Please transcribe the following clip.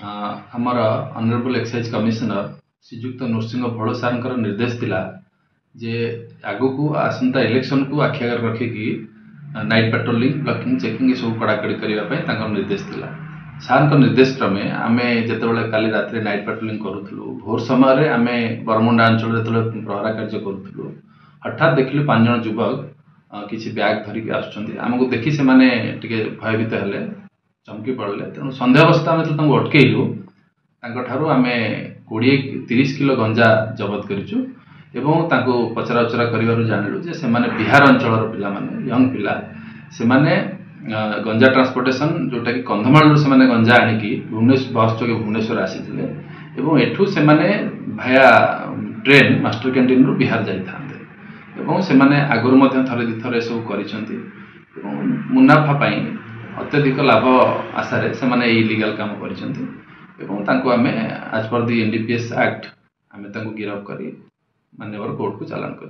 आमर honourable excise commissioner श्रीजुक्त नृसिंह भोल सार निर्देश थिला जे आगु को आसंता इलेक्शन को आखि आगे रखिकी नाइट पेट्रोलिंग ब्लॉकिंग चेकिंग सब कड़ाकड़ी करने निर्देश थिला। सार निर्देश क्रमे आम जिते काली रात नाइट पेट्रोलिंग करूँ भोर समय आम बरमुंडा अंचल जो प्रहरा कार्य करूँ हठात देखिलु 5 जन युवक किसी बैग धरिकी आमको देखी से भयभीत हेले चमकी पड़े तेणु सन्देह अवस्था आम अटकईलु आम 20-30 किलो गंजा जबत करूँ पचरा उचरा कर जानलु जे से बिहार अंचल पिला यंग पिला से गंजा ट्रांसपोर्टेशन जोटा कि कंधमाल से गंजा आनिकी भुवनेश्वर बस चौकी भुवनेश्वर आसी एठू से भाया ट्रेन मास्टर कैंटीन रु बिहार जाता से आगुरी थे दिथर सब कर मुनाफा अत्यधिक लाभ आशारे से इलीगल काम कर आज पर दी NDPS एक्ट आम गिरफ्त कर माननीय कोर्ट को चालान कर।